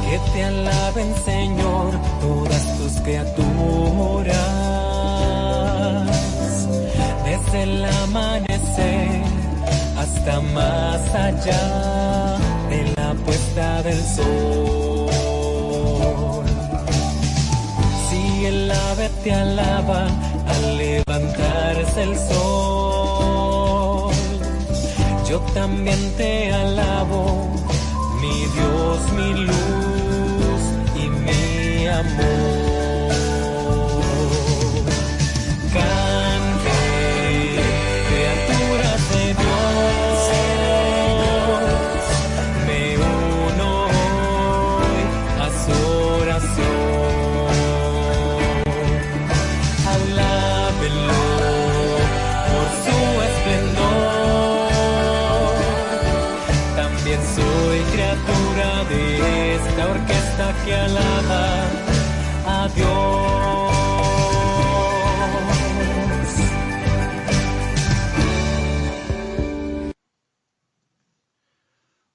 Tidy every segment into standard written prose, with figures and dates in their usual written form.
Que te alaben, Señor, todas tus criaturas. Desde el amanecer hasta más allá de la puesta del sol. Si el ave te alaba al levantarse el sol, yo también te alabo, mi Dios, mi luz y mi amor. Que alaba a Dios.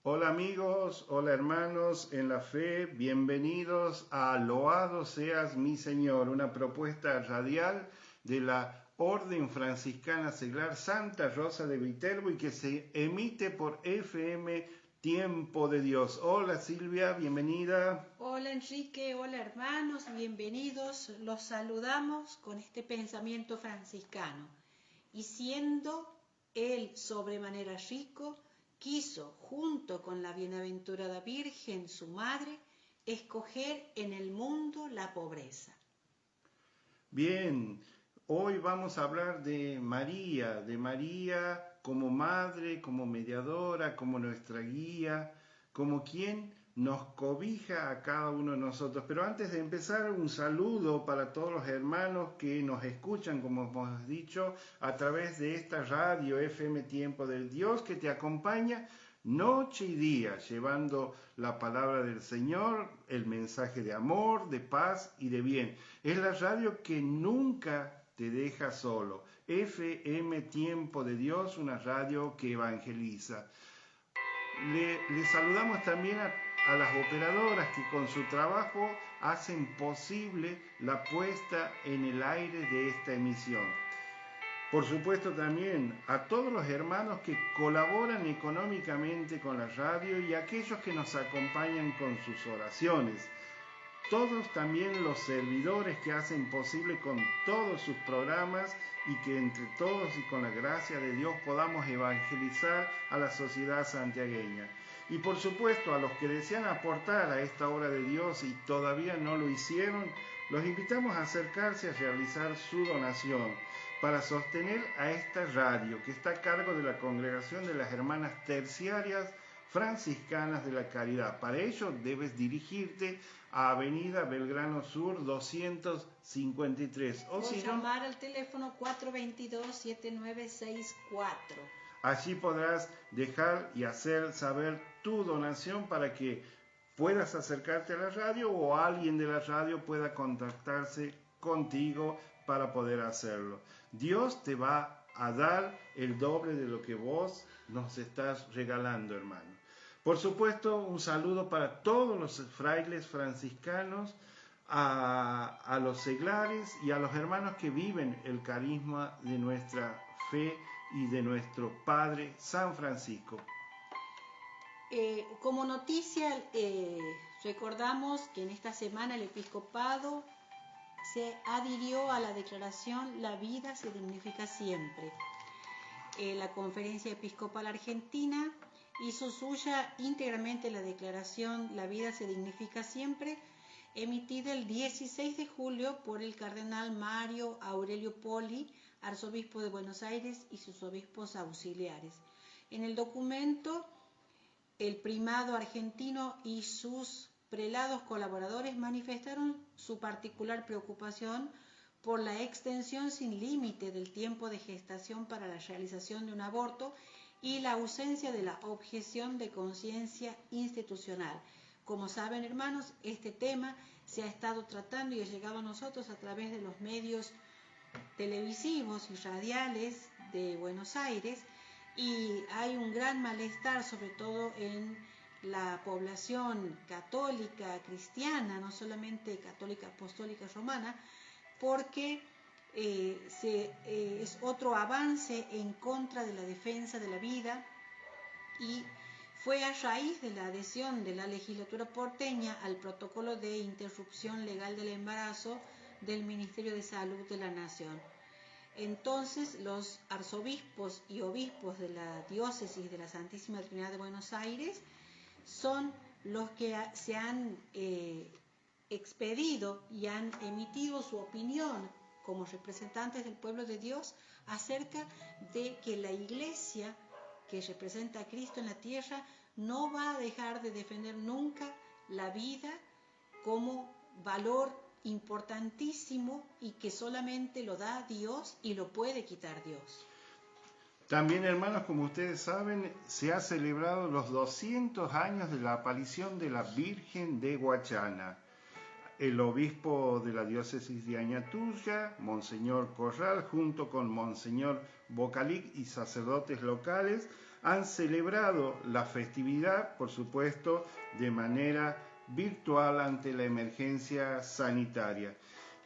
Hola amigos, hola hermanos en la fe, bienvenidos a Loado seas mi Señor, una propuesta radial de la Orden Franciscana Seglar Santa Rosa de Viterbo y que se emite por FM Tiempo de Dios. Hola Silvia, bienvenida. Hola Enrique, hola hermanos, bienvenidos. Los saludamos con este pensamiento franciscano. Y siendo Él sobremanera rico, quiso, junto con la bienaventurada Virgen, su madre, escoger en el mundo la pobreza. Bien, hoy vamos a hablar de María como madre, como mediadora, como nuestra guía, como quien nos cobija a cada uno de nosotros. Pero antes de empezar, un saludo para todos los hermanos que nos escuchan, como hemos dicho, a través de esta radio FM Tiempo del Dios, que te acompaña noche y día, llevando la palabra del Señor, el mensaje de amor, de paz y de bien. Es la radio que nunca te deja solo. FM Tiempo de Dios, una radio que evangeliza. Le saludamos también a las operadoras que con su trabajo hacen posible la puesta en el aire de esta emisión. Por supuesto también a todos los hermanos que colaboran económicamente con la radio y a aquellos que nos acompañan con sus oraciones. Todos también los servidores que hacen posible con todos sus programas y que entre todos y con la gracia de Dios podamos evangelizar a la sociedad santiagueña. Y por supuesto a los que desean aportar a esta obra de Dios y todavía no lo hicieron, los invitamos a acercarse a realizar su donación para sostener a esta radio que está a cargo de la Congregación de las Hermanas Terciarias Franciscanas de la Caridad. Para ello debes dirigirte a Avenida Belgrano Sur 253 o llamar al teléfono 422-7964. Allí podrás dejar y hacer saber tu donación para que puedas acercarte a la radio o alguien de la radio pueda contactarse contigo para poder hacerlo. Dios te va a dar el doble de lo que vos nos estás regalando, hermano. Por supuesto, un saludo para todos los frailes franciscanos, a los seglares y a los hermanos que viven el carisma de nuestra fe y de nuestro Padre San Francisco. Como noticia, recordamos que en esta semana el episcopado se adhirió a la declaración La vida se dignifica siempre. La Conferencia Episcopal Argentina hizo suya íntegramente la declaración La vida se dignifica siempre, emitida el 16 de julio por el cardenal Mario Aurelio Poli, arzobispo de Buenos Aires y sus obispos auxiliares. En el documento, el primado argentino y sus prelados colaboradores manifestaron su particular preocupación por la extensión sin límite del tiempo de gestación para la realización de un aborto y la ausencia de la objeción de conciencia institucional. Como saben, hermanos, este tema se ha estado tratando y ha llegado a nosotros a través de los medios televisivos y radiales de Buenos Aires, y hay un gran malestar, sobre todo en la población católica cristiana, no solamente católica apostólica romana, porque es otro avance en contra de la defensa de la vida, y fue a raíz de la adhesión de la legislatura porteña al protocolo de interrupción legal del embarazo del Ministerio de Salud de la Nación. Entonces, los arzobispos y obispos de la diócesis de la Santísima Trinidad de Buenos Aires son los que se han expedido y han emitido su opinión como representantes del pueblo de Dios acerca de que la Iglesia, que representa a Cristo en la tierra, no va a dejar de defender nunca la vida como valor importantísimo, y que solamente lo da Dios y lo puede quitar Dios. También, hermanos, como ustedes saben, se ha celebrado los 200 años de la aparición de la Virgen de Guachana. El obispo de la diócesis de Añatuya, Monseñor Corral, junto con Monseñor Bocalic y sacerdotes locales, han celebrado la festividad, por supuesto, de manera virtual ante la emergencia sanitaria.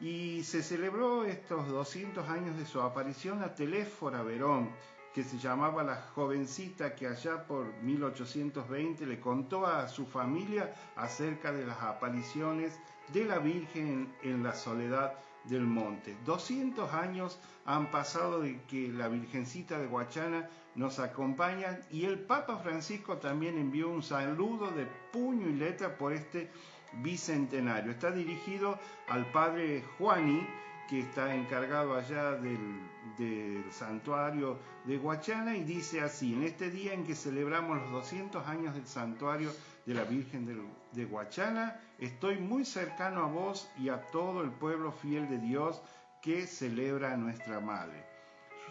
Y se celebró estos 200 años de su aparición a Teléfora Verón, que se llamaba la jovencita que allá por 1820 le contó a su familia acerca de las apariciones de la Virgen en la soledad del monte. 200 años han pasado de que la Virgencita de Guachana nos acompaña, y el Papa Francisco también envió un saludo de puño y letra por este bicentenario. Está dirigido al padre Juani, que está encargado allá del santuario de Guachana, y dice así: en este día en que celebramos los 200 años del santuario de la Virgen de Guachana, estoy muy cercano a vos y a todo el pueblo fiel de Dios que celebra a nuestra Madre.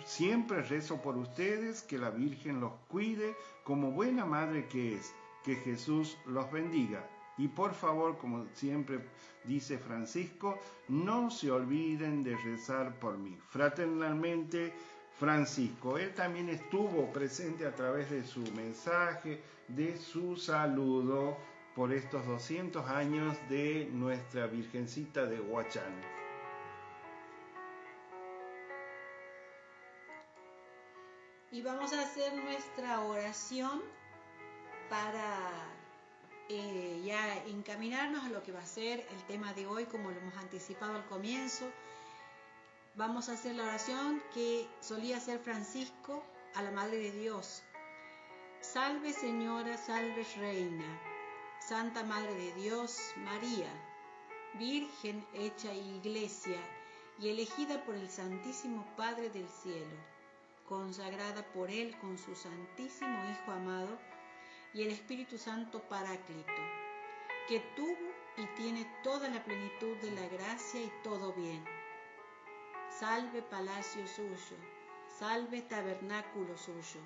Siempre rezo por ustedes, que la Virgen los cuide como buena madre que es, que Jesús los bendiga. Y por favor, como siempre dice Francisco, no se olviden de rezar por mí. Fraternalmente, Francisco. Él también estuvo presente a través de su mensaje, de su saludo por estos 200 años de nuestra Virgencita de Guachana. Y vamos a hacer nuestra oración para ya encaminarnos a lo que va a ser el tema de hoy, como lo hemos anticipado al comienzo. Vamos a hacer la oración que solía hacer Francisco a la Madre de Dios. Salve Señora, salve Reina, Santa Madre de Dios, María, Virgen hecha Iglesia y elegida por el Santísimo Padre del Cielo, consagrada por Él con su Santísimo Hijo amado y el Espíritu Santo Paráclito, que tuvo y tiene toda la plenitud de la gracia y todo bien. Salve palacio suyo, salve tabernáculo suyo,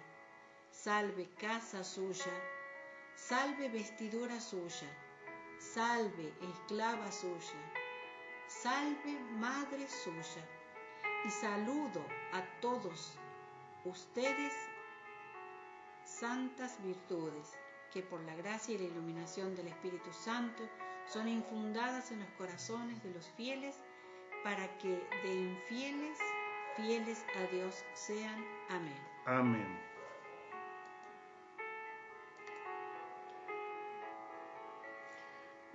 salve casa suya, salve vestidura suya, salve esclava suya, salve madre suya, y saludo a todos ustedes, santas virtudes, que por la gracia y la iluminación del Espíritu Santo son infundadas en los corazones de los fieles, para que de infieles, fieles a Dios sean. Amén. Amén.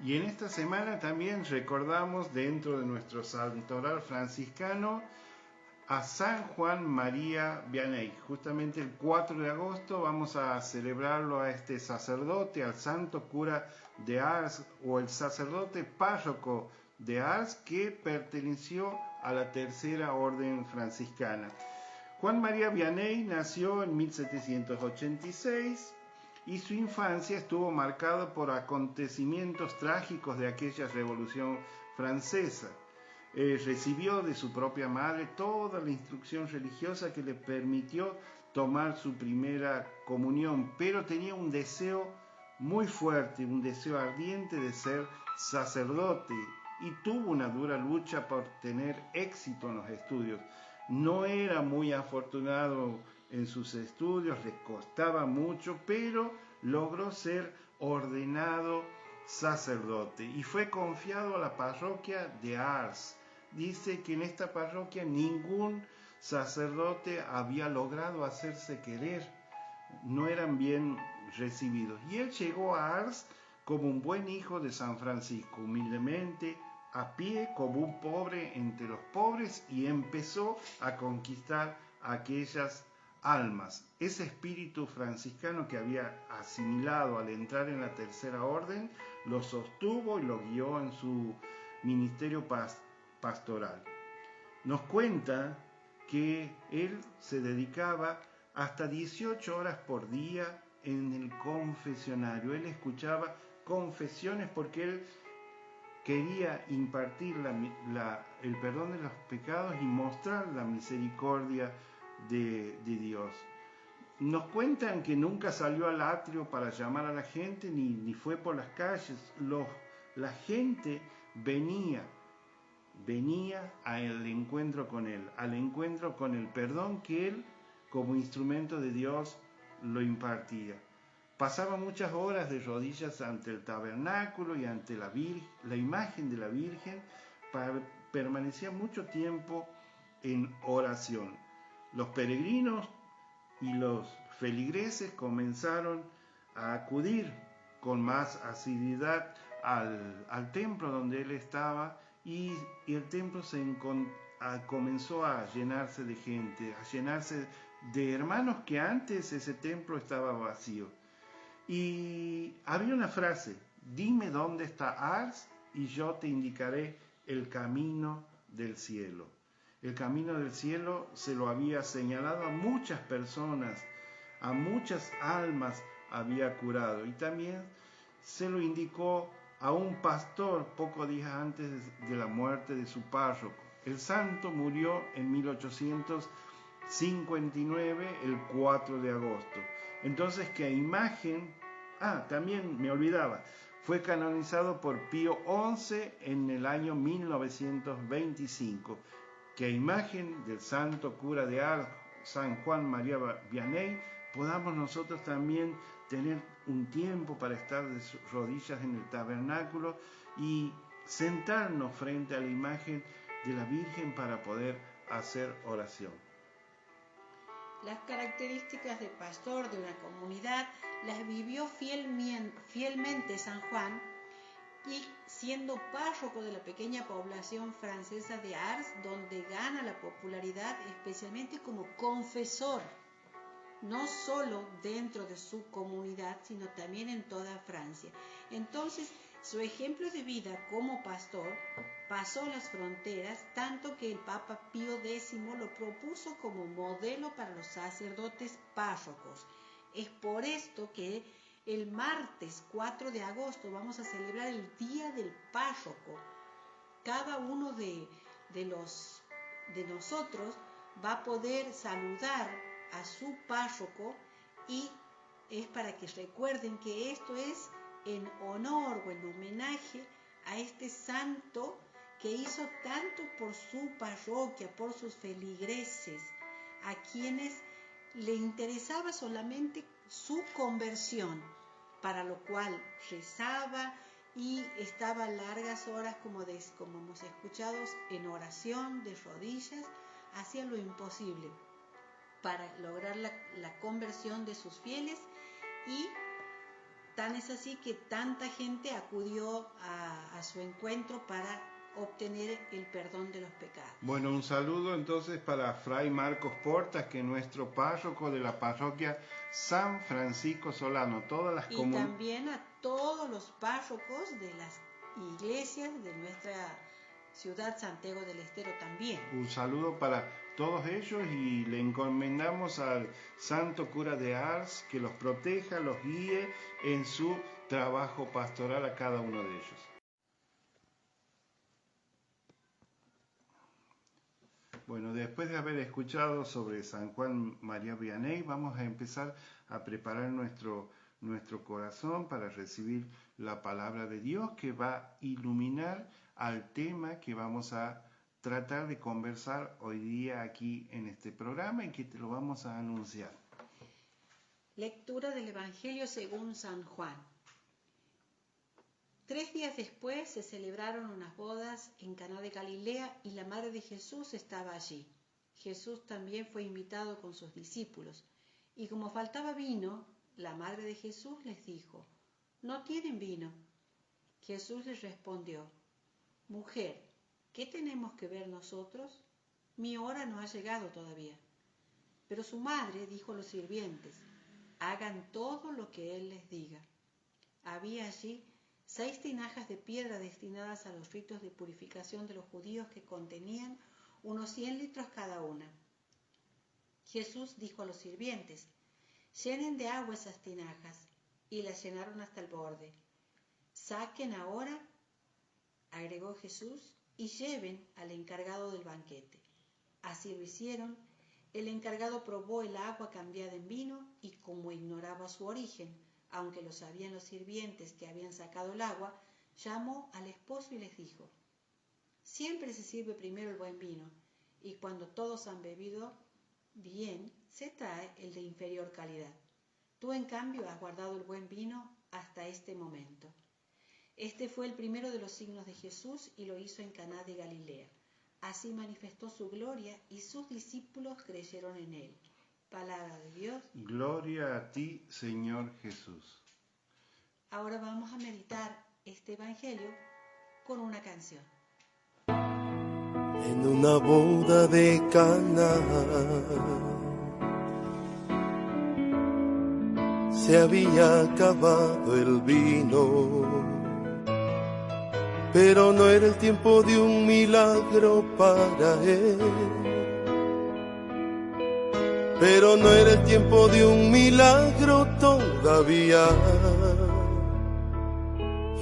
Y en esta semana también recordamos, dentro de nuestro santoral franciscano, a San Juan María Vianney. Justamente el 4 de agosto vamos a celebrarlo a este sacerdote, al santo cura de Ars, o el sacerdote párroco de Ars, que perteneció a la tercera orden franciscana. Juan María Vianney nació en 1786 y su infancia estuvo marcada por acontecimientos trágicos de aquella Revolución Francesa. Recibió de su propia madre toda la instrucción religiosa que le permitió tomar su primera comunión, pero tenía un deseo muy fuerte, un deseo ardiente de ser sacerdote, y tuvo una dura lucha por tener éxito en los estudios. No era muy afortunado en sus estudios, le costaba mucho, pero logró ser ordenado sacerdote y fue confiado a la parroquia de Ars. Dice que en esta parroquia ningún sacerdote había logrado hacerse querer, no eran bien recibidos. Y él llegó a Ars como un buen hijo de San Francisco, humildemente, a pie, como un pobre entre los pobres, y empezó a conquistar aquellas almas. Ese espíritu franciscano que había asimilado al entrar en la Tercera Orden, lo sostuvo y lo guió en su ministerio pastoral. Nos cuenta que él se dedicaba hasta 18 horas por día en el confesionario. Él escuchaba confesiones porque él quería impartir el perdón de los pecados y mostrar la misericordia de Dios. Nos cuentan que nunca salió al atrio para llamar a la gente, ni fue por las calles. La gente venía al encuentro con él, al encuentro con el perdón que él, como instrumento de Dios, lo impartía. Pasaba muchas horas de rodillas ante el tabernáculo y ante la imagen de la Virgen, permanecía mucho tiempo en oración. Los peregrinos y los feligreses comenzaron a acudir con más asiduidad al templo donde él estaba, y el templo comenzó a llenarse de gente, a llenarse de hermanos, que antes ese templo estaba vacío. Y había una frase: dime dónde está Ars y yo te indicaré el camino del cielo. El camino del cielo se lo había señalado a muchas personas, a muchas almas había curado, y también se lo indicó a un pastor pocos días antes de la muerte de su párroco. El santo murió en 1859, el 4 de agosto. Entonces, que a imagen, también me olvidaba, fue canonizado por Pío XI en el año 1925, que a imagen del santo cura de Ars, San Juan María Vianney, podamos nosotros también tener un tiempo para estar de rodillas en el tabernáculo y sentarnos frente a la imagen de la Virgen para poder hacer oración. Las características de pastor de una comunidad las vivió fielmente San Juan, y siendo párroco de la pequeña población francesa de Ars, donde gana la popularidad especialmente como confesor, no solo dentro de su comunidad, sino también en toda Francia. Entonces, su ejemplo de vida como pastor pasó las fronteras, tanto que el Papa Pío X lo propuso como modelo para los sacerdotes párrocos. Es por esto que el martes 4 de agosto vamos a celebrar el Día del Párroco. Cada uno de nosotros va a poder saludar a su párroco, y es para que recuerden que esto es en honor o en homenaje a este santo que hizo tanto por su parroquia, por sus feligreses, a quienes le interesaba solamente su conversión, para lo cual rezaba y estaba largas horas, como hemos escuchado, en oración, de rodillas, hacía lo imposible para lograr la conversión de sus fieles, y tan es así que tanta gente acudió a su encuentro para obtener el perdón de los pecados. Bueno, un saludo entonces para Fray Marcos Portas, que es nuestro párroco de la parroquia San Francisco Solano. Y también a todos los párrocos de las iglesias de nuestra ciudad Santiago del Estero también. Un saludo para todos ellos, y le encomendamos al santo cura de Ars que los proteja, los guíe en su trabajo pastoral a cada uno de ellos. Bueno, después de haber escuchado sobre San Juan María Vianney, vamos a empezar a preparar nuestro corazón para recibir la palabra de Dios, que va a iluminar al tema que vamos a tratar de conversar hoy día aquí en este programa, y que te lo vamos a anunciar. Lectura del Evangelio según San Juan. 3 días después se celebraron unas bodas en Caná de Galilea y la madre de Jesús estaba allí. Jesús también fue invitado con sus discípulos. Y como faltaba vino, la madre de Jesús les dijo: «¿No tienen vino?». Jesús les respondió: «Mujer, ¿qué tenemos que ver nosotros? Mi hora no ha llegado todavía». Pero su madre dijo a los sirvientes: «Hagan todo lo que él les diga». Había allí 6 tinajas de piedra destinadas a los ritos de purificación de los judíos que contenían unos 100 litros cada una. Jesús dijo a los sirvientes: «Llenen de agua esas tinajas», y las llenaron hasta el borde. «Saquen ahora», agregó Jesús, «y lleven al encargado del banquete». Así lo hicieron. El encargado probó el agua cambiada en vino y, como ignoraba su origen, aunque lo sabían los sirvientes que habían sacado el agua, llamó al esposo y les dijo: «Siempre se sirve primero el buen vino, y cuando todos han bebido bien, se trae el de inferior calidad. Tú, en cambio, has guardado el buen vino hasta este momento». Este fue el primero de los signos de Jesús y lo hizo en Caná de Galilea. Así manifestó su gloria y sus discípulos creyeron en él. Palabra de Dios. Gloria a ti, Señor Jesús. Ahora vamos a meditar este evangelio con una canción. En una boda de Caná se había acabado el vino, pero no era el tiempo de un milagro para él. Pero no era el tiempo de un milagro todavía.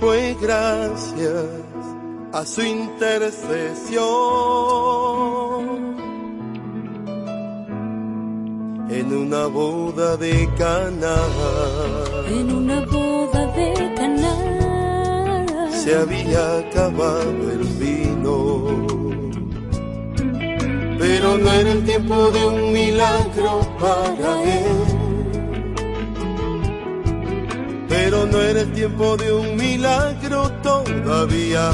Fue gracias a su intercesión. En una boda de Caná, en una boda de Caná, se había acabado el vino, pero no era el tiempo de un milagro para él. Pero no era el tiempo de un milagro todavía.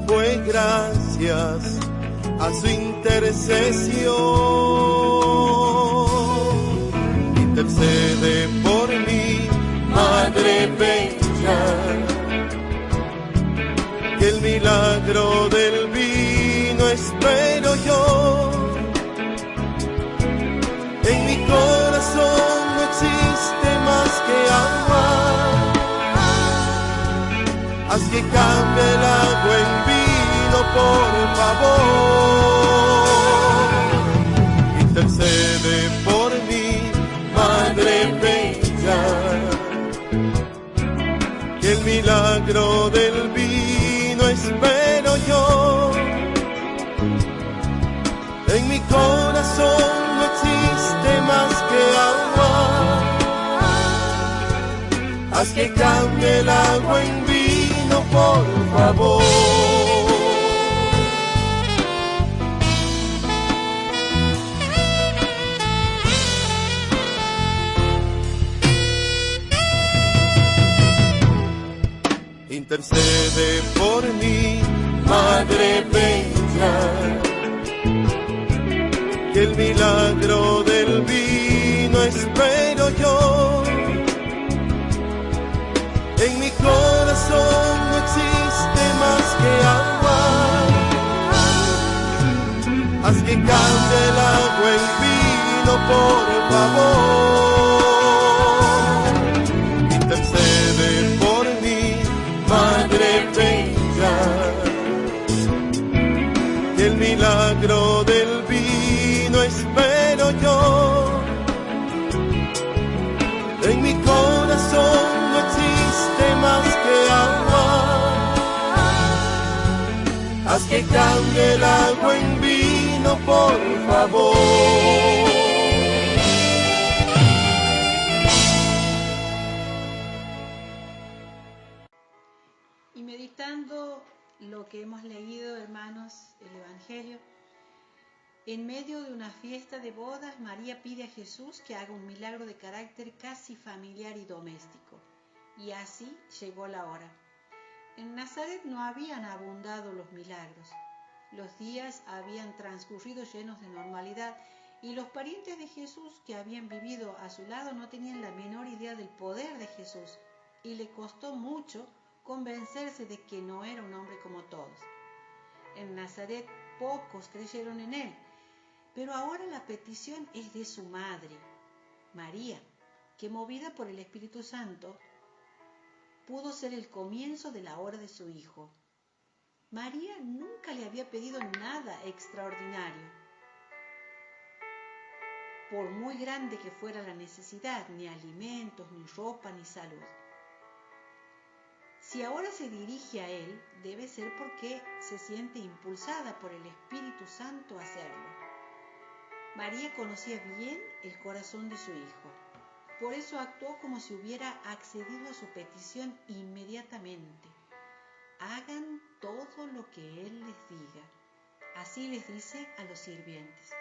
Fue gracias a su intercesión. Intercede por mí, Madre Bella, que el milagro del vino espero yo. En mi corazón no existe más que agua. Haz que cambie el agua en vino, por favor. Intercede por mí, Madre Bella, que el milagro del vino espero yo. En mi corazón no existe más que agua. Haz que cambie el agua en vino, por favor. Intercede por mí, Madre Bella, que el milagro del vino espero yo. En mi corazón no existe más que agua. Haz que cambie el agua en vino, por favor. Intercede por mí, Madre Bella, que el milagro del vino espero yo. En mi corazón no existe más que agua. Haz que cambie el agua en vino, por favor. Y meditando lo que hemos leído, hermanos, el Evangelio, en medio de una fiesta de bodas, María pide a Jesús que haga un milagro de carácter casi familiar y doméstico. Y así llegó la hora. En Nazaret no habían abundado los milagros. Los días habían transcurrido llenos de normalidad y los parientes de Jesús que habían vivido a su lado no tenían la menor idea del poder de Jesús y le costó mucho convencerse de que no era un hombre como todos. En Nazaret pocos creyeron en él, pero ahora la petición es de su madre, María, que movida por el Espíritu Santo pudo ser el comienzo de la hora de su hijo. María nunca le había pedido nada extraordinario, por muy grande que fuera la necesidad, ni alimentos, ni ropa, ni salud. Si ahora se dirige a él, debe ser porque se siente impulsada por el Espíritu Santo a hacerlo. María conocía bien el corazón de su hijo. Por eso actuó como si hubiera accedido a su petición inmediatamente. Hagan todo lo que Él les diga. Así les dice a los sirvientes.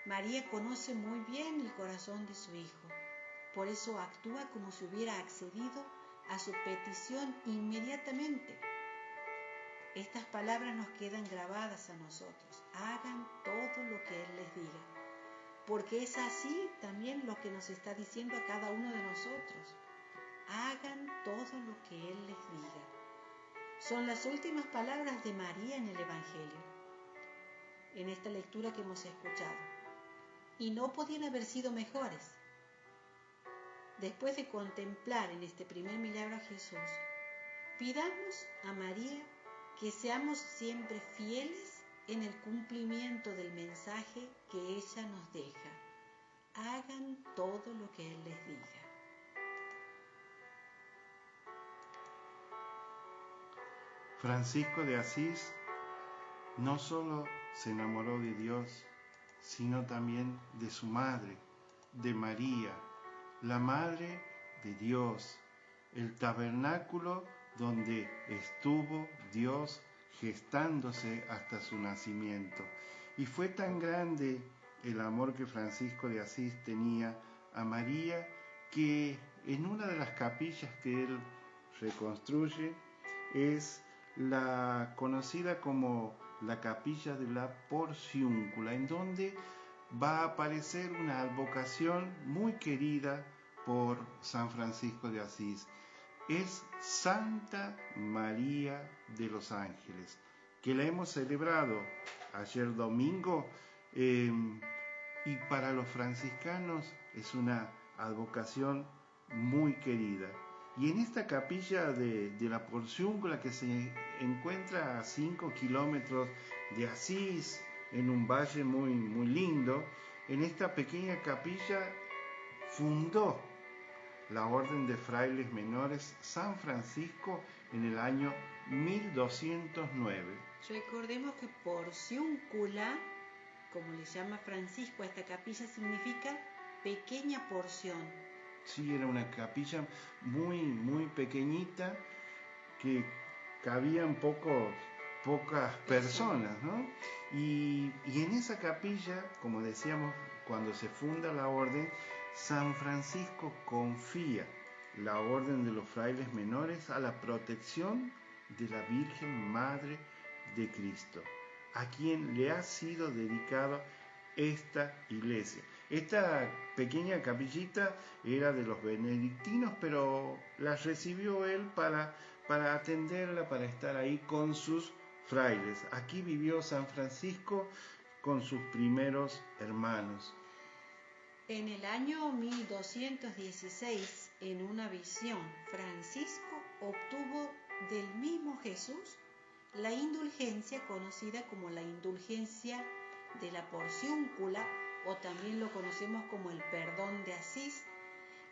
María conoce muy bien el corazón de su hijo. Por eso actúa como si hubiera accedido a su petición inmediatamente. Estas palabras nos quedan grabadas a nosotros. Hagan todo lo que Él les diga. Porque es así también lo que nos está diciendo a cada uno de nosotros. Hagan todo lo que Él les diga. Son las últimas palabras de María en el Evangelio, en esta lectura que hemos escuchado. Y no podían haber sido mejores. Después de contemplar en este primer milagro a Jesús, pidamos a María que seamos siempre fieles en el cumplimiento del mensaje que ella nos deja. Hagan todo lo que Él les diga. Francisco de Asís no solo se enamoró de Dios, sino también de su madre, de María, la madre de Dios, el tabernáculo donde estuvo Dios gestándose hasta su nacimiento. Y fue tan grande el amor que Francisco de Asís tenía a María que en una de las capillas que él reconstruye es la conocida como la capilla de la Porciúncula, en donde va a aparecer una advocación muy querida por San Francisco de Asís. Es Santa María de los Ángeles, que la hemos celebrado ayer domingo, y para los franciscanos es una advocación muy querida. Y en esta capilla de la Porciúncula, que se encuentra a 5 kilómetros de Asís, en un valle muy, muy lindo, en esta pequeña capilla fundó la Orden de Frailes Menores San Francisco en el año 1209. Recordemos que porciúncula, como le llama Francisco a esta capilla, significa pequeña porción. Sí, era una capilla muy, muy pequeñita que cabían pocas personas, ¿no? Y en esa capilla, como decíamos, cuando se funda la orden, San Francisco confía la orden de los frailes menores a la protección de la Virgen Madre de Cristo, a quien le ha sido dedicado esta iglesia. Esta pequeña capillita era de los benedictinos, pero la recibió él para atenderla, para estar ahí con sus frailes. Aquí vivió San Francisco con sus primeros hermanos. En el año 1216, en una visión, Francisco obtuvo del mismo Jesús la indulgencia conocida como la indulgencia de la Porciúncula, o también lo conocemos como el perdón de Asís,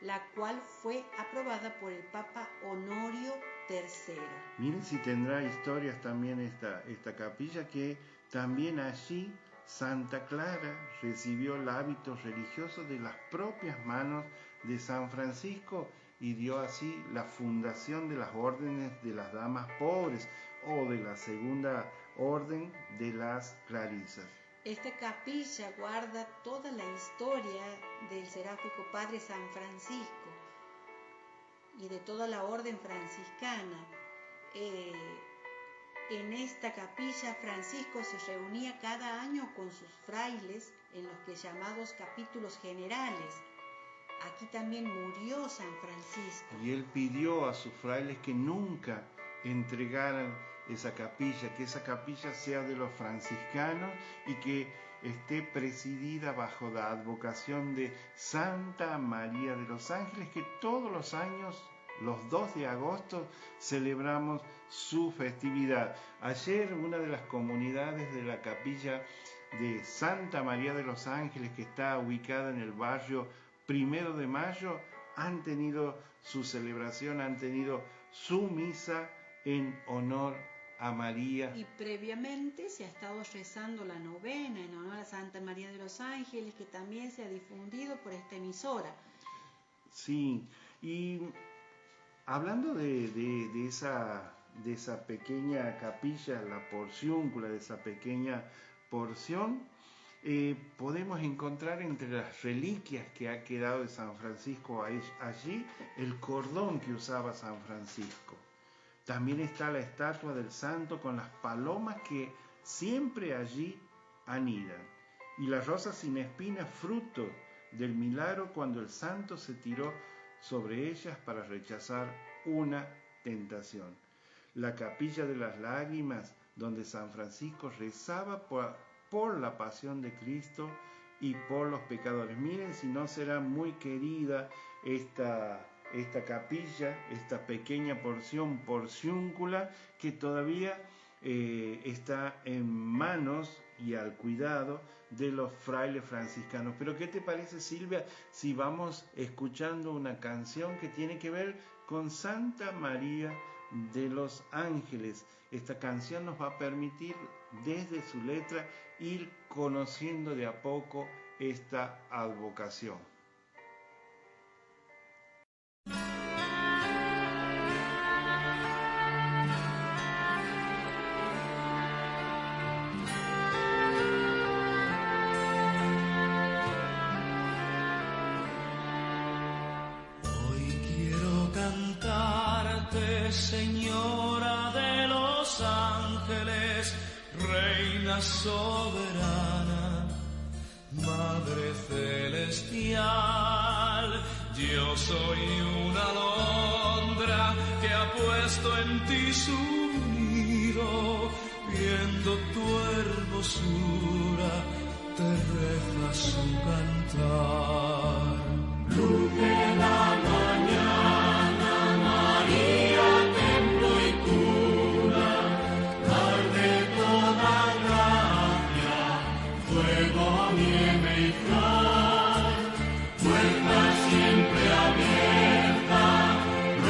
la cual fue aprobada por el Papa Honorio III. Miren si tendrá historias también esta capilla, que también allí Santa Clara recibió el hábito religioso de las propias manos de San Francisco y dio así la fundación de las órdenes de las damas pobres o de la segunda orden de las clarisas. Esta capilla guarda toda la historia del seráfico Padre San Francisco. y de toda la orden franciscana. En esta capilla Francisco se reunía cada año con sus frailes en los que llamados capítulos generales. Aquí también murió San Francisco. Y él pidió a sus frailes que nunca entregaran esa capilla, que esa capilla sea de los franciscanos y que esté presidida bajo la advocación de Santa María de los Ángeles, que todos los años, los 2 de agosto, celebramos su festividad. Ayer una de las comunidades de la capilla de Santa María de los Ángeles, que está ubicada en el barrio 1 de Mayo, han tenido su celebración, han tenido su misa en honor a María. Y previamente se ha estado rezando la novena en honor a Santa María de los Ángeles, que también se ha difundido por esta emisora. Sí, y hablando de esa pequeña capilla, la porciúncula, de esa pequeña porción, podemos encontrar entre las reliquias que ha quedado de San Francisco allí el cordón que usaba San Francisco. También está la estatua del santo con las palomas que siempre allí anidan, y la rosa sin espinas, fruto del milagro cuando el santo se tiró sobre ellas para rechazar una tentación. La capilla de las lágrimas, donde San Francisco rezaba por la pasión de Cristo y por los pecadores. Miren si no será muy querida esta capilla, esta pequeña porciúncula, que todavía está en manos y al cuidado de los frailes franciscanos. Pero ¿qué te parece, Silvia, si vamos escuchando una canción que tiene que ver con Santa María de los Ángeles? Esta canción nos va a permitir, desde su letra, ir conociendo de a poco esta advocación. Señora de los ángeles, Reina soberana, Madre celestial, yo soy una alondra que ha puesto en ti su nido, viendo tu hermosura, te reza su cantar. Luz de la mañana, María, templo y cuna, arde toda gracia, fuego, nieve y flor, puerta siempre abierta,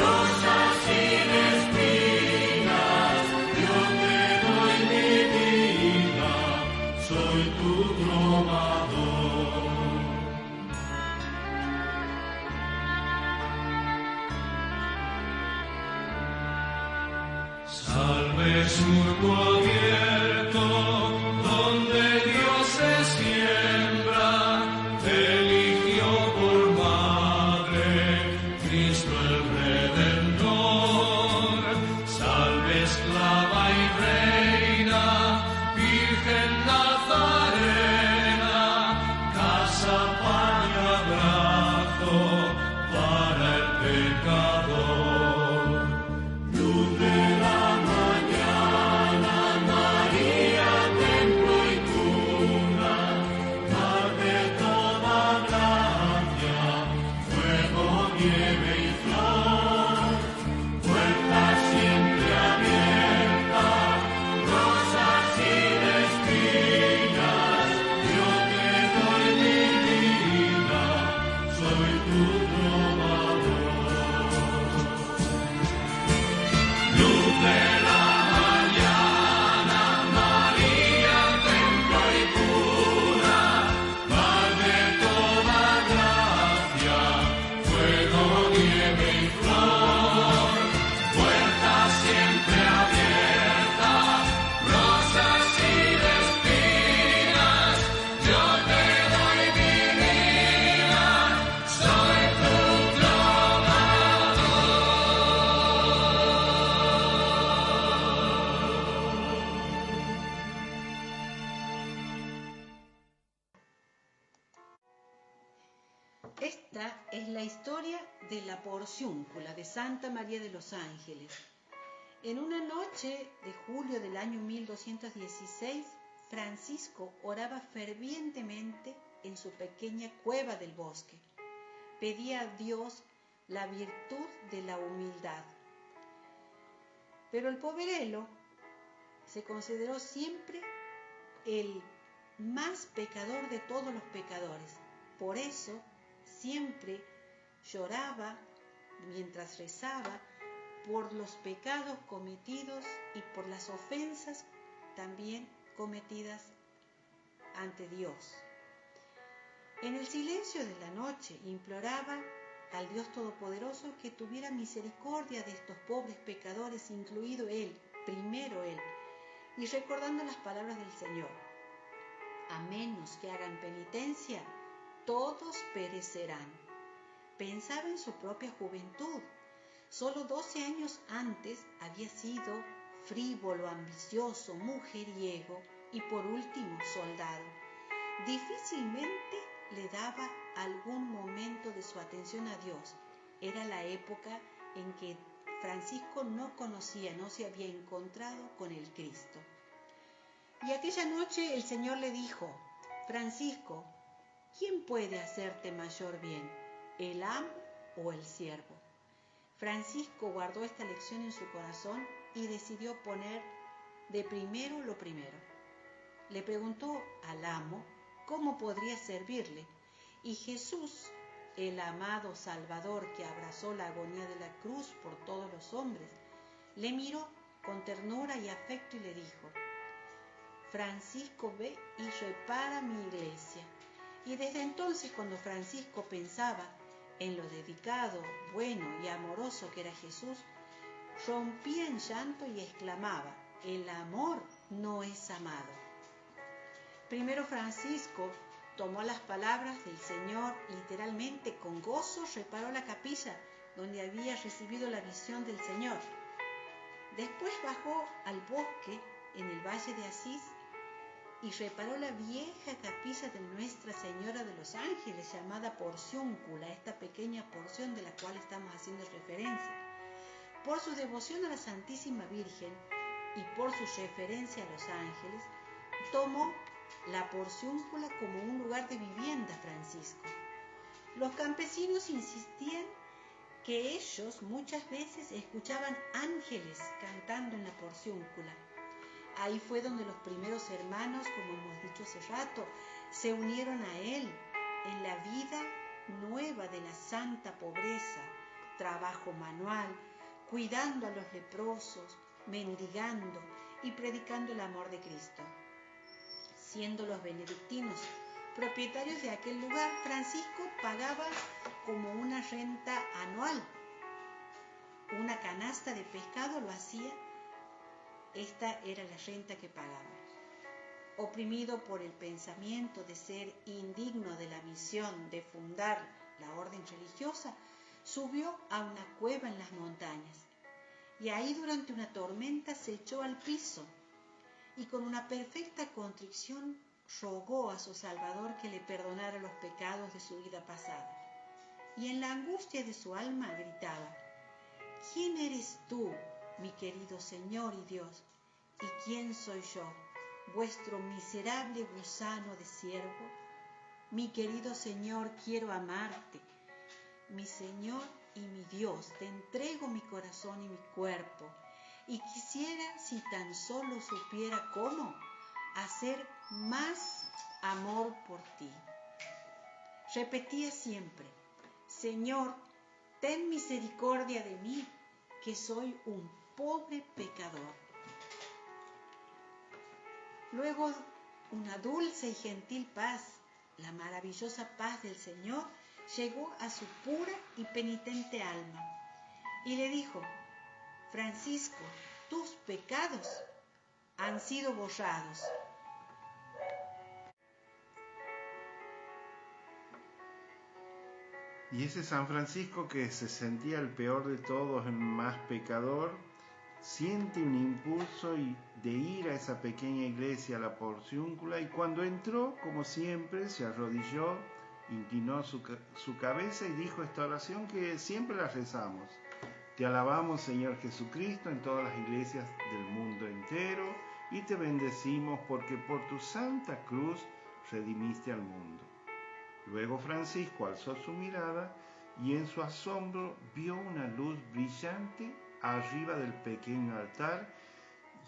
rosas sin espinas, yo te doy mi vida, soy tu trovador. Salve surco abierto, donde Dios se siembra, te eligió por madre, Cristo el Redentor. Salve esclava y reina, Virgen Nazarena, casa, pan y abrazo para el pecador. Luz de la mañana, María, templo y cuna, mar de toda gracia, fuego, nieve y flor, puerta siempre abierta, la historia de la Porciúncula de Santa María de los Ángeles. En una noche de julio del año 1216, Francisco oraba fervientemente en su pequeña cueva del bosque. Pedía a Dios la virtud de la humildad. Pero el poverelo se consideró siempre el más pecador de todos los pecadores. Por eso siempre lloraba mientras rezaba por los pecados cometidos y por las ofensas también cometidas ante Dios. En el silencio de la noche imploraba al Dios Todopoderoso que tuviera misericordia de estos pobres pecadores, incluido él, primero él, y recordando las palabras del Señor: a menos que hagan penitencia, todos perecerán. Pensaba en su propia juventud. Solo 12 años antes había sido frívolo, ambicioso, mujeriego y por último soldado. Difícilmente le daba algún momento de su atención a Dios. Era la época en que Francisco no se había encontrado con el Cristo. Y aquella noche el Señor le dijo: Francisco, ¿quién puede hacerte mayor bien, el amo o el siervo? Francisco guardó esta lección en su corazón y decidió poner de primero lo primero. Le preguntó al amo cómo podría servirle, y Jesús, el amado Salvador que abrazó la agonía de la cruz por todos los hombres, le miró con ternura y afecto y le dijo: Francisco, ve y repara mi iglesia. Y desde entonces, cuando Francisco pensaba en lo dedicado, bueno y amoroso que era Jesús, rompía en llanto y exclamaba: el amor no es amado. Primero Francisco tomó las palabras del Señor literalmente, con gozo reparó la capilla donde había recibido la visión del Señor. Después bajó al bosque en el Valle de Asís y reparó la vieja capilla de Nuestra Señora de los Ángeles, llamada Porciúncula, esta pequeña porción de la cual estamos haciendo referencia. Por su devoción a la Santísima Virgen y por su referencia a los ángeles, tomó la Porciúncula como un lugar de vivienda Francisco. Los campesinos insistían que ellos muchas veces escuchaban ángeles cantando en la Porciúncula. Ahí fue donde los primeros hermanos, como hemos dicho hace rato, se unieron a él en la vida nueva de la santa pobreza, trabajo manual, cuidando a los leprosos, mendigando y predicando el amor de Cristo. Siendo los benedictinos propietarios de aquel lugar, Francisco pagaba como una renta anual. Una canasta de pescado lo hacía. Esta era la renta que pagaba. Oprimido por el pensamiento de ser indigno de la misión de fundar la orden religiosa, subió a una cueva en las montañas y ahí durante una tormenta se echó al piso y con una perfecta contrición rogó a su Salvador que le perdonara los pecados de su vida pasada. Y en la angustia de su alma gritaba: ¿quién eres tú, mi querido Señor y Dios? ¿Y quién soy yo, vuestro miserable gusano de siervo? Mi querido Señor, quiero amarte. Mi Señor y mi Dios, te entrego mi corazón y mi cuerpo, y quisiera, si tan solo supiera cómo, hacer más amor por ti. Repetía siempre: Señor, ten misericordia de mí, que soy un pobre pecador. Luego, una dulce y gentil paz, la maravillosa paz del Señor, llegó a su pura y penitente alma y le dijo: Francisco, tus pecados han sido borrados. Y ese San Francisco, que se sentía el peor de todos, el más pecador, siente un impulso de ir a esa pequeña iglesia, a la Porciúncula, y cuando entró, como siempre, se arrodilló inclinó su cabeza y dijo esta oración que siempre la rezamos. Te alabamos, Señor Jesucristo, en todas las iglesias del mundo entero, y te bendecimos porque por tu santa cruz redimiste al mundo. Luego Francisco alzó su mirada y en su asombro vio una luz brillante arriba del pequeño altar,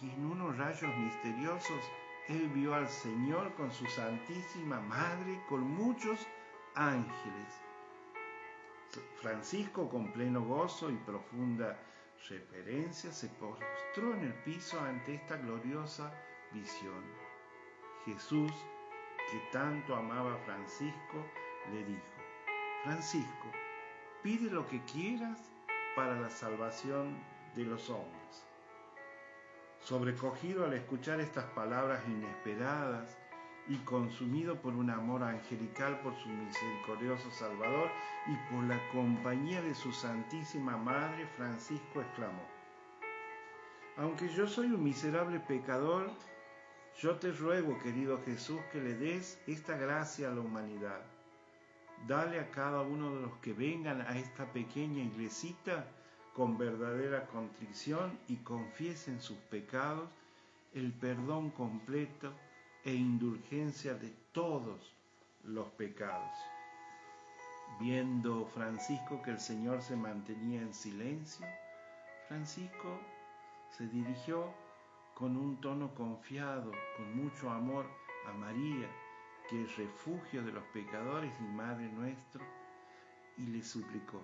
y en unos rayos misteriosos él vio al Señor con su Santísima Madre, con muchos ángeles. Francisco, con pleno gozo y profunda reverencia, se postró en el piso ante esta gloriosa visión. Jesús, que tanto amaba a Francisco, le dijo: Francisco, pide lo que quieras para la salvación de los hombres. Sobrecogido al escuchar estas palabras inesperadas y consumido por un amor angelical por su misericordioso Salvador y por la compañía de su Santísima Madre, Francisco exclamó: aunque yo soy un miserable pecador, yo te ruego, querido Jesús, que le des esta gracia a la humanidad. Dale a cada uno de los que vengan a esta pequeña iglesita con verdadera contrición y confiesen sus pecados, el perdón completo e indulgencia de todos los pecados. Viendo Francisco que el Señor se mantenía en silencio, Francisco se dirigió con un tono confiado, con mucho amor, a María, que es refugio de los pecadores y Madre nuestra, y le suplicó: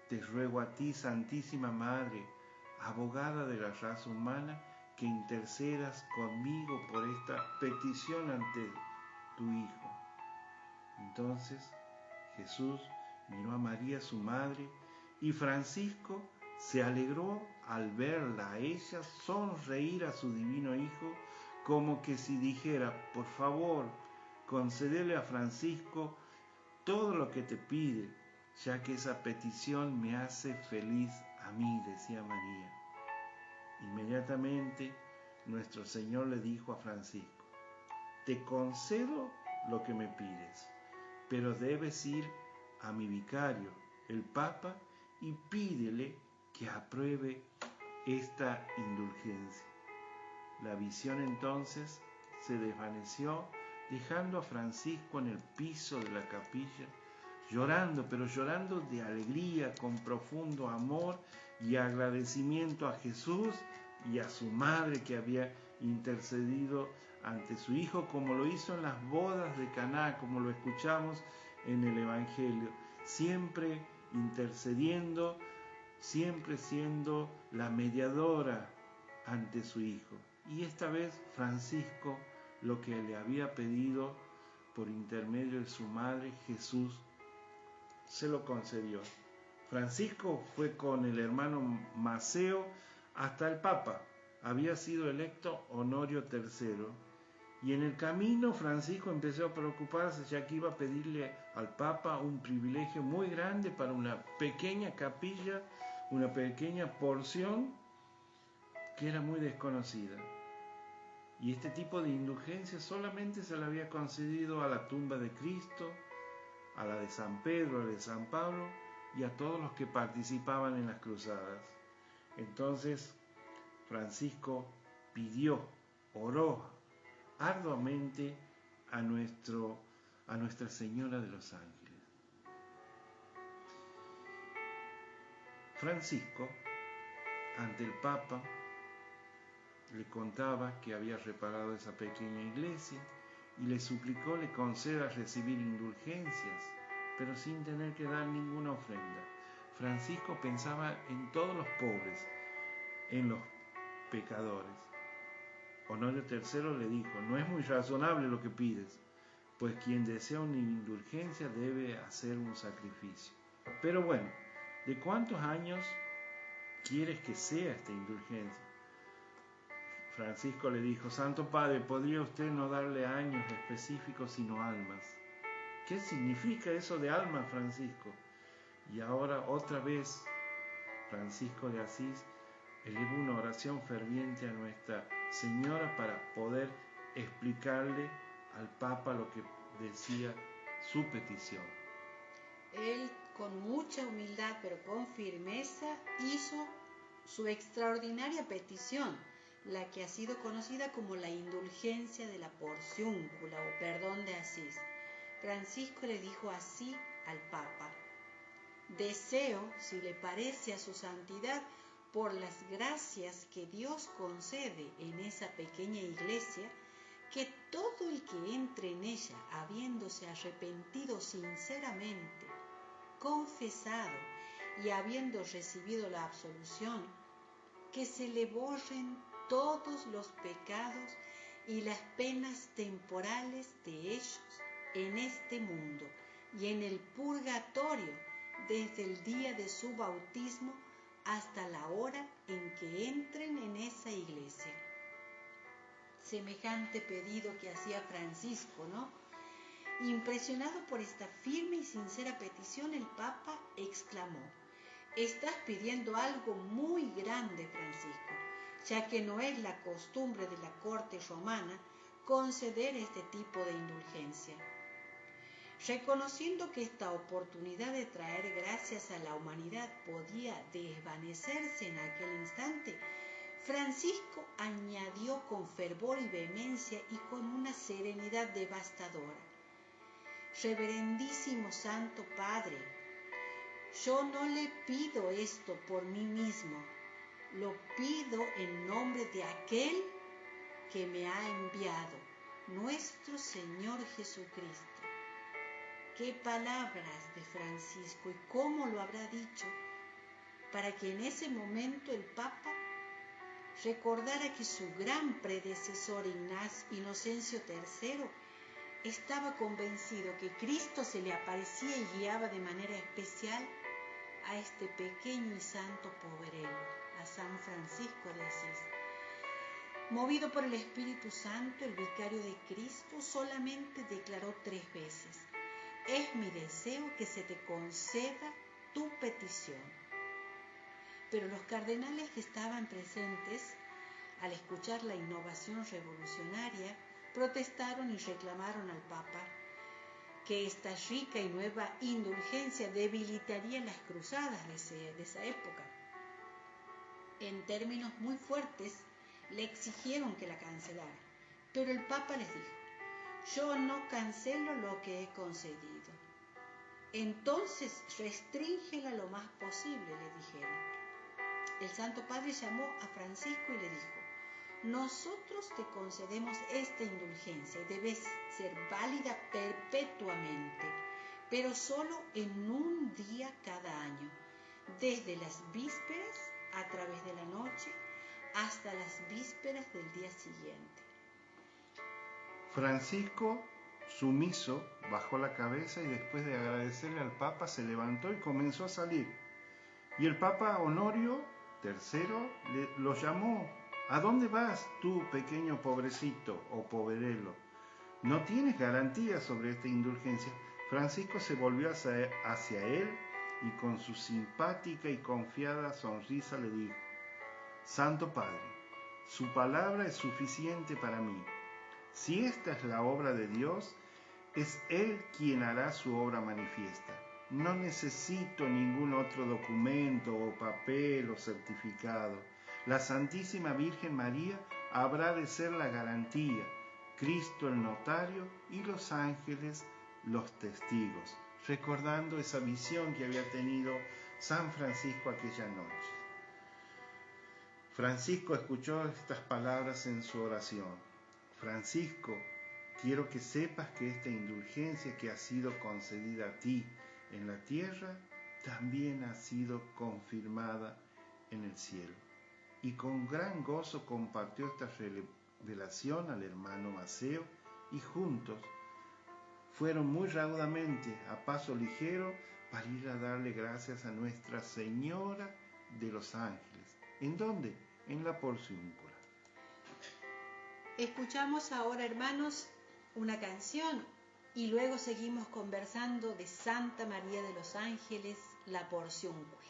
te ruego a ti, Santísima Madre, abogada de la raza humana, que intercedas conmigo por esta petición ante tu Hijo. Entonces Jesús miró a María, su madre, y Francisco se alegró al verla a ella sonreír a su divino Hijo, como que si dijera: por favor, concédele a Francisco todo lo que te pide, ya que esa petición me hace feliz a mí, decía María. Inmediatamente nuestro Señor le dijo a Francisco: te concedo lo que me pides, pero debes ir a mi vicario, el Papa, y pídele que apruebe esta indulgencia. La visión entonces se desvaneció, dejando a Francisco en el piso de la capilla, llorando, pero llorando de alegría, con profundo amor y agradecimiento a Jesús y a su madre, que había intercedido ante su Hijo, como lo hizo en las bodas de Caná, como lo escuchamos en el Evangelio, siempre intercediendo, siempre siendo la mediadora ante su Hijo. Y esta vez Francisco, lo que le había pedido por intermedio de su madre, Jesús se lo concedió. Francisco fue con el hermano Maceo hasta el Papa. Había sido electo Honorio III. Y en el camino Francisco empezó a preocuparse, ya que iba a pedirle al Papa un privilegio muy grande para una pequeña capilla, una pequeña porción que era muy desconocida. Y este tipo de indulgencia solamente se le había concedido a la tumba de Cristo, a la de San Pedro, a la de San Pablo y a todos los que participaban en las cruzadas. Entonces Francisco pidió, oró arduamente a Nuestra Señora de los Ángeles. Francisco, ante el Papa, le contaba que había reparado esa pequeña iglesia y le suplicó le conceda recibir indulgencias, pero sin tener que dar ninguna ofrenda. Francisco pensaba en todos los pobres, en los pecadores. Honorio III le dijo: no es muy razonable lo que pides, pues quien desea una indulgencia debe hacer un sacrificio. Pero bueno, ¿de cuántos años quieres que sea esta indulgencia? Francisco le dijo: Santo Padre, ¿podría usted no darle años específicos sino almas? ¿Qué significa eso de almas, Francisco? Y ahora otra vez Francisco de Asís elevó una oración ferviente a Nuestra Señora para poder explicarle al Papa lo que decía su petición. Él, con mucha humildad pero con firmeza, hizo su extraordinaria petición, la que ha sido conocida como la indulgencia de la porciúncula o perdón de Asís. Francisco le dijo así al Papa: deseo, si le parece a su santidad, por las gracias que Dios concede en esa pequeña iglesia, que todo el que entre en ella, habiéndose arrepentido sinceramente, confesado y habiendo recibido la absolución, que se le borren todos los pecados y las penas temporales de ellos en este mundo y en el purgatorio, desde el día de su bautismo hasta la hora en que entren en esa iglesia. Semejante pedido que hacía Francisco, ¿no? Impresionado por esta firme y sincera petición, el Papa exclamó: estás pidiendo algo muy grande, Francisco, ya que no es la costumbre de la corte romana conceder este tipo de indulgencia. Reconociendo que esta oportunidad de traer gracias a la humanidad podía desvanecerse en aquel instante, Francisco añadió con fervor y vehemencia y con una serenidad devastadora: Reverendísimo Santo Padre, yo no le pido esto por mí mismo, lo pido en nombre de aquel que me ha enviado, nuestro Señor Jesucristo. Qué palabras de Francisco, y cómo lo habrá dicho, para que en ese momento el Papa recordara que su gran predecesor Inocencio III estaba convencido que Cristo se le aparecía y guiaba de manera especial a este pequeño y santo poverello, a San Francisco de Asís. Movido por el Espíritu Santo, el vicario de Cristo solamente declaró 3 veces: es mi deseo que se te conceda tu petición. Pero los cardenales que estaban presentes, al escuchar la innovación revolucionaria, protestaron y reclamaron al Papa que esta rica y nueva indulgencia debilitaría las cruzadas de esa época. En términos muy fuertes, le exigieron que la cancelara, pero el Papa les dijo: yo no cancelo lo que he concedido. Entonces restríngela lo más posible, le dijeron. El Santo Padre llamó a Francisco y le dijo: nosotros te concedemos esta indulgencia y debe ser válida perpetuamente, pero solo en un día cada año, desde las vísperas a través de la noche hasta las vísperas del día siguiente. Francisco, sumiso, bajó la cabeza y después de agradecerle al Papa se levantó y comenzó a salir. Y el Papa Honorio III lo llamó: ¿a dónde vas tú, pequeño pobrecito o poverelo? ¿No tienes garantía sobre esta indulgencia? Francisco se volvió hacia él y con su simpática y confiada sonrisa le dijo: Santo Padre, su palabra es suficiente para mí. Si esta es la obra de Dios, es Él quien hará su obra manifiesta. No necesito ningún otro documento o papel o certificado. La Santísima Virgen María habrá de ser la garantía, Cristo el notario y los ángeles los testigos, recordando esa visión que había tenido San Francisco aquella noche. Francisco escuchó estas palabras en su oración: Francisco, quiero que sepas que esta indulgencia que ha sido concedida a ti en la tierra, también ha sido confirmada en el cielo. Y con gran gozo compartió esta revelación al hermano Maceo y juntos fueron muy raudamente, a paso ligero, para ir a darle gracias a Nuestra Señora de los Ángeles. ¿En dónde? En la porciúncula. Escuchamos ahora, hermanos, una canción y luego seguimos conversando de Santa María de los Ángeles, la porciúncula.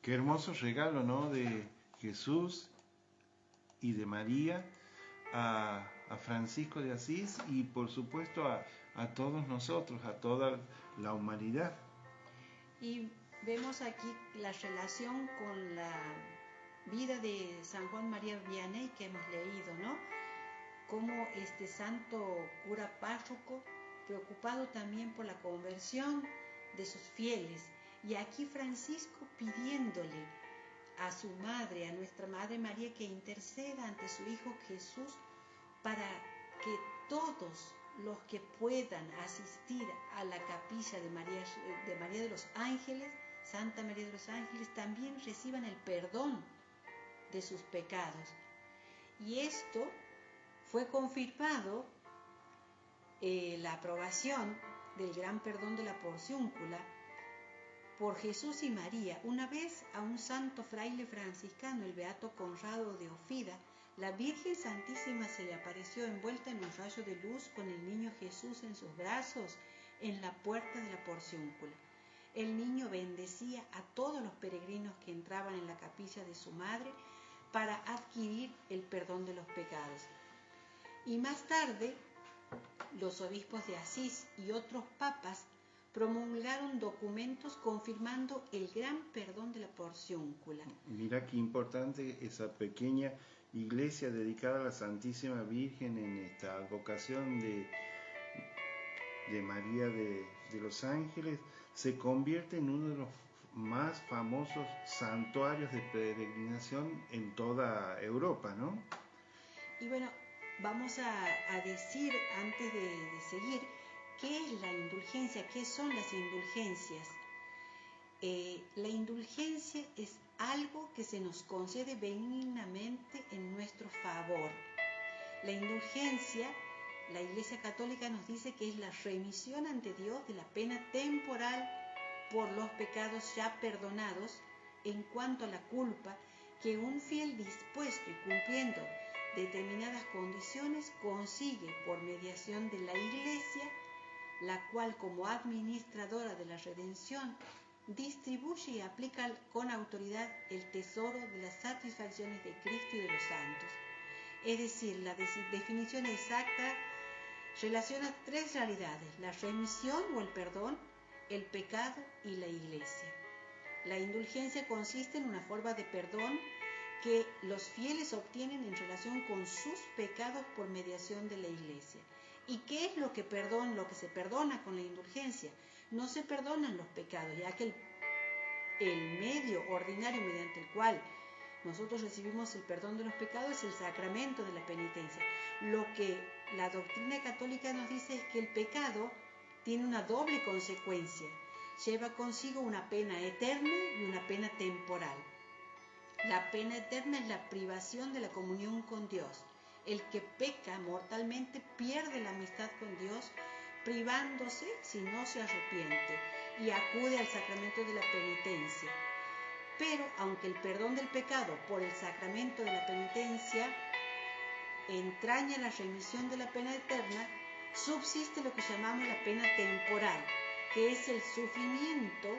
Qué hermoso regalo, ¿no? De Jesús y de María a Francisco de Asís y por supuesto a todos nosotros, a toda la humanidad. Y vemos aquí la relación con la vida de San Juan María Vianney que hemos leído, ¿no? Como este santo cura párroco, preocupado también por la conversión de sus fieles. Y aquí Francisco pidiéndole a su madre, a nuestra Madre María, que interceda ante su Hijo Jesús para que todos los que puedan asistir a la capilla de María de los Ángeles, Santa María de los Ángeles, también reciban el perdón de sus pecados. Y esto fue confirmado, la aprobación del gran perdón de la porciúncula por Jesús y María. Una vez a un santo fraile franciscano, el beato Conrado de Ofida, la Virgen Santísima se le apareció envuelta en un rayo de luz con el niño Jesús en sus brazos en la puerta de la porciúncula. El niño bendecía a todos los peregrinos que entraban en la capilla de su madre para adquirir el perdón de los pecados. Y más tarde, los obispos de Asís y otros papas promulgaron documentos confirmando el gran perdón de la porciúncula. Mira qué importante esa pequeña iglesia dedicada a la Santísima Virgen en esta advocación de María de los Ángeles, se convierte en uno de los más famosos santuarios de peregrinación en toda Europa, ¿no? Y bueno, vamos a decir, antes de seguir, ¿qué es la indulgencia? ¿Qué son las indulgencias? La indulgencia es algo que se nos concede benignamente en nuestro favor. La indulgencia, la Iglesia Católica nos dice que es la remisión ante Dios de la pena temporal por los pecados ya perdonados en cuanto a la culpa que un fiel dispuesto y cumpliendo determinadas condiciones consigue por mediación de la Iglesia, la cual como administradora de la redención distribuye y aplica con autoridad el tesoro de las satisfacciones de Cristo y de los santos. Es decir, la definición exacta relaciona tres realidades: la remisión o el perdón, el pecado y la Iglesia. La indulgencia consiste en una forma de perdón que los fieles obtienen en relación con sus pecados por mediación de la Iglesia. ¿Y qué es lo que se perdona con la indulgencia? No se perdonan los pecados, ya que el medio ordinario mediante el cual nosotros recibimos el perdón de los pecados es el sacramento de la penitencia. Lo que la doctrina católica nos dice es que el pecado tiene una doble consecuencia. Lleva consigo una pena eterna y una pena temporal. La pena eterna es la privación de la comunión con Dios. El que peca mortalmente pierde la amistad con Dios, privándose si no se arrepiente y acude al sacramento de la penitencia. Pero aunque el perdón del pecado por el sacramento de la penitencia entraña la remisión de la pena eterna, subsiste lo que llamamos la pena temporal, que es el sufrimiento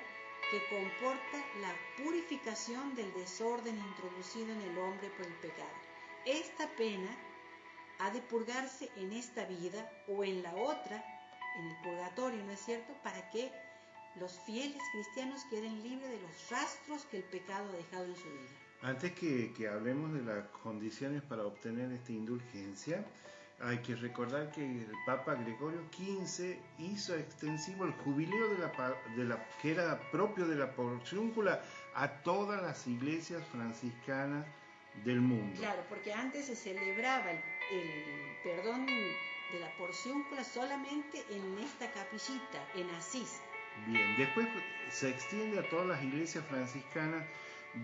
que comporta la purificación del desorden introducido en el hombre por el pecado. Esta pena ha de purgarse en esta vida o en la otra, en el purgatorio, ¿no es cierto?, para que los fieles cristianos queden libres de los rastros que el pecado ha dejado en su vida. Antes que hablemos de las condiciones para obtener esta indulgencia, hay que recordar que el Papa Gregorio XV hizo extensivo el jubileo que era propio de la porciúncula a todas las iglesias franciscanas del mundo. Claro, porque antes se celebraba el perdón de la porciúncula solamente en esta capillita, en Asís. Bien, después se extiende a todas las iglesias franciscanas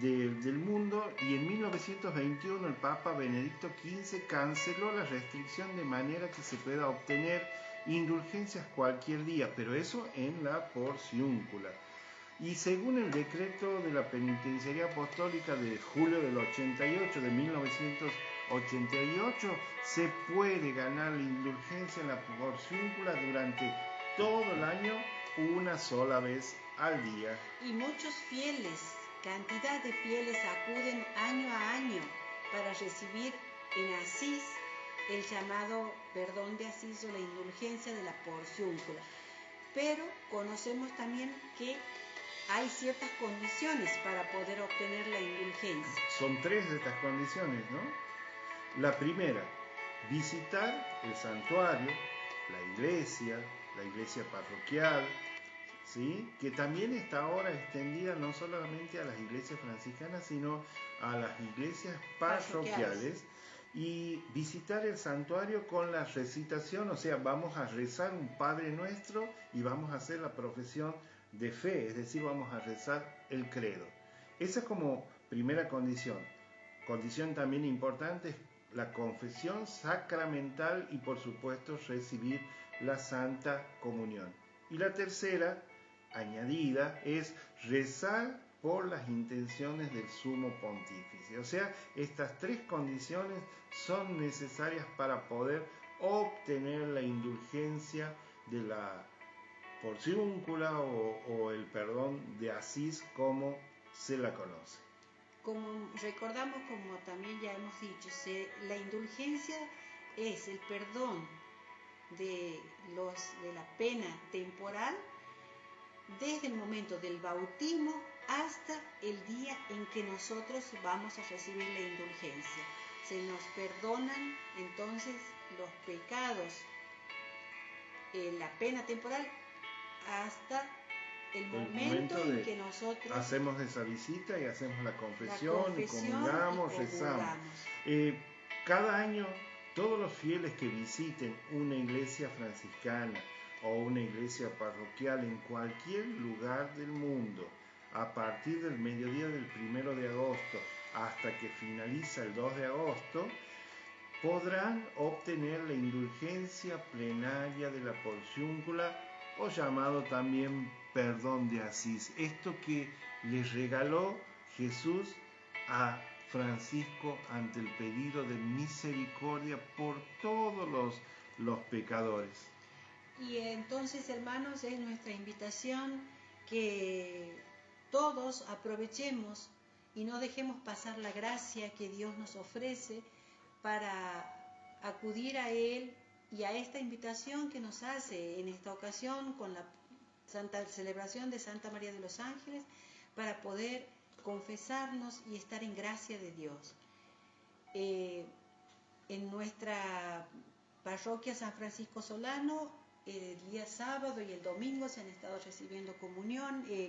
del mundo y en 1921 el Papa Benedicto XV canceló la restricción de manera que se pueda obtener indulgencias cualquier día, pero eso en la porciúncula. Y según el decreto de la Penitenciaría Apostólica de julio del 88, de 1988, se puede ganar la indulgencia en la porciúncula durante todo el año, una sola vez al día. Y muchos fieles cantidad de fieles acuden año a año para recibir en Asís el llamado perdón de Asís o la indulgencia de la porciúncula. Pero conocemos también que hay ciertas condiciones para poder obtener la indulgencia. Son 3 de estas condiciones, ¿no? La primera, visitar el santuario, la iglesia parroquial, ¿sí? Que también está ahora extendida no solamente a las iglesias franciscanas, sino a las iglesias parroquiales. Y visitar el santuario con la recitación, o sea, vamos a rezar un Padre Nuestro y vamos a hacer la profesión de fe, es decir, vamos a rezar el credo. Esa es como primera condición. Condición también importante es la confesión sacramental y, por supuesto, recibir la Santa Comunión. Y la tercera, añadida, es rezar por las intenciones del Sumo Pontífice. O sea, estas 3 condiciones son necesarias para poder obtener la indulgencia de la porciúncula o el perdón de Asís, como se la conoce. Como recordamos, como también ya hemos dicho, la indulgencia es el perdón de la pena temporal desde el momento del bautismo hasta el día en que nosotros vamos a recibir la indulgencia. Se nos perdonan entonces los pecados, la pena temporal, hasta el momento en que nosotros hacemos esa visita y hacemos la confesión y comulgamos, rezamos. Cada año todos los fieles que visiten una iglesia franciscana o una iglesia parroquial en cualquier lugar del mundo, a partir del mediodía del 1 de agosto hasta que finaliza el 2 de agosto, podrán obtener la indulgencia plenaria de la porciúncula, o llamado también perdón de Asís. Esto que les regaló Jesús a Francisco ante el pedido de misericordia por todos los pecadores. Y entonces, hermanos, es nuestra invitación que todos aprovechemos y no dejemos pasar la gracia que Dios nos ofrece para acudir a Él y a esta invitación que nos hace en esta ocasión con la Santa celebración de Santa María de los Ángeles, para poder confesarnos y estar en gracia de Dios. En nuestra parroquia San Francisco Solano, el día sábado y el domingo se han estado recibiendo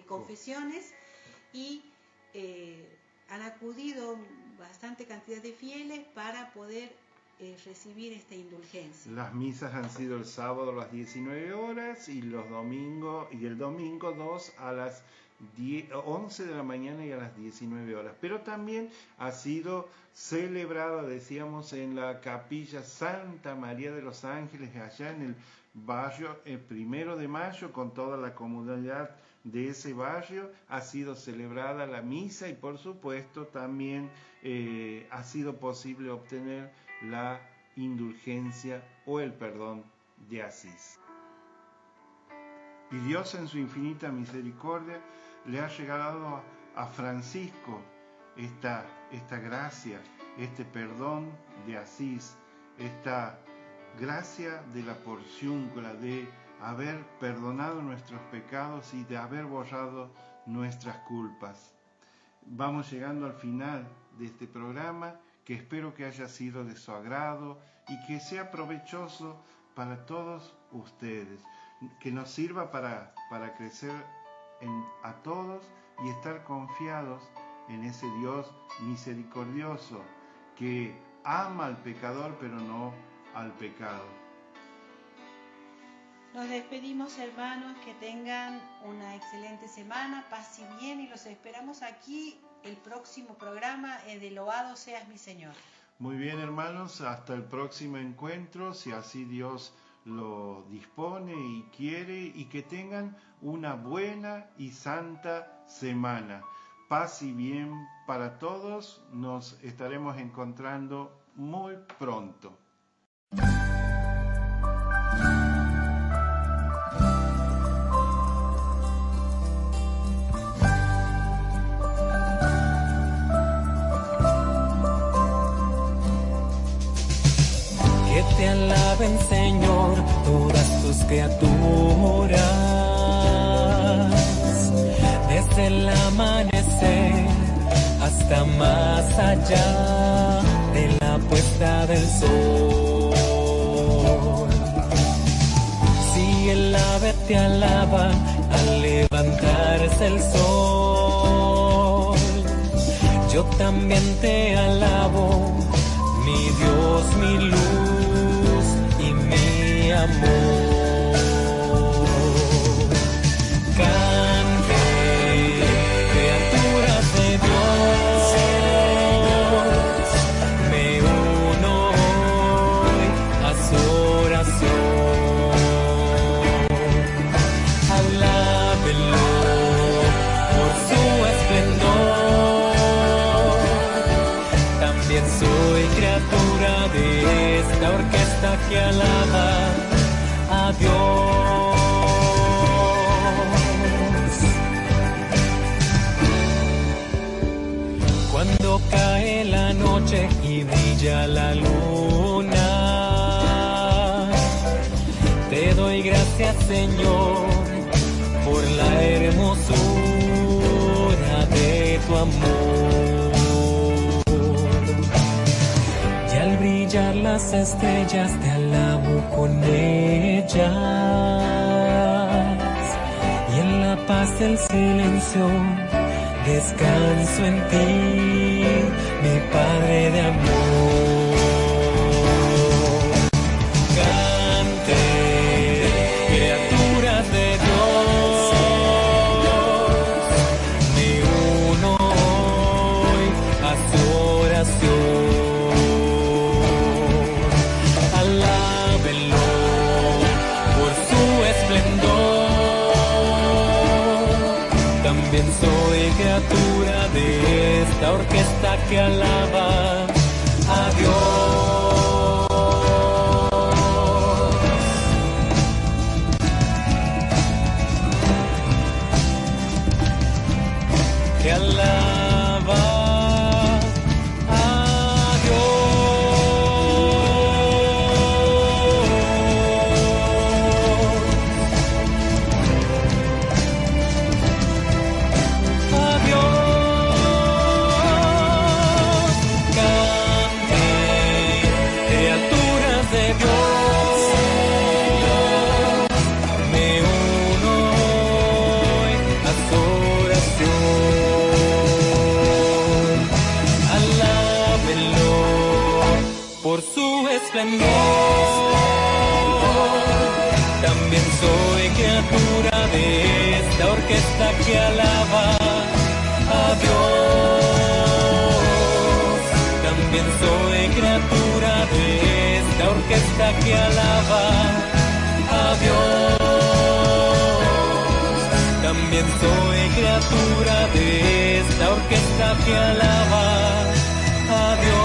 confesiones y han acudido bastante cantidad de fieles para poder recibir esta indulgencia. Las misas han sido el sábado a las 19 horas y el domingo 2 a las 11 de la mañana y a las 19 horas. Pero también ha sido celebrada, decíamos, en la capilla Santa María de los Ángeles, allá en el barrio 1 de mayo, con toda la comunidad de ese barrio. Ha sido celebrada la misa y, por supuesto, también ha sido posible obtener la indulgencia o el perdón de Asís. Y Dios, en su infinita misericordia, le ha regalado a Francisco esta gracia, este perdón de Asís, esta gracia de la porciúncula, de haber perdonado nuestros pecados y de haber borrado nuestras culpas. Vamos llegando al final de este programa, que espero que haya sido de su agrado y que sea provechoso para todos ustedes, que nos sirva para crecer a todos y estar confiados en ese Dios misericordioso que ama al pecador pero no al pecado. Nos despedimos, hermanos, que tengan una excelente semana, paz y bien, y los esperamos aquí el próximo programa de Loado Seas mi Señor. Muy bien, hermanos, hasta el próximo encuentro, si así Dios lo dispone y quiere, y que tengan una buena y santa semana. Paz y bien para todos, nos estaremos encontrando muy pronto. alaben, Señor, todas tus criaturas. Desde el amanecer hasta más allá de la puesta del sol. Si el ave te alaba al levantarse el sol, yo también te alabo, mi Dios, mi luz y mi amor. Cante, criaturas de Dios, me uno hoy a su oración. Alábenlo por su esplendor. También soy criatura de esta orquesta que alaba a Dios. Cuando cae la noche y brilla la luna, te doy gracias, Señor, por la hermosura de tu amor. Y al brillar las estrellas te alabo con ellas, y en la paz del silencio descanso en ti, mi Padre de amor. Cante, criaturas de Dios, me uno hoy a su oración. Alábenlo por su esplendor. También soy criatura de esta orquesta que alaba a Dios. Que alaba a por su esplendor. También soy criatura de esta orquesta que alaba a Dios. También soy criatura de esta orquesta que alaba a Dios. También soy criatura de esta orquesta que alaba a Dios.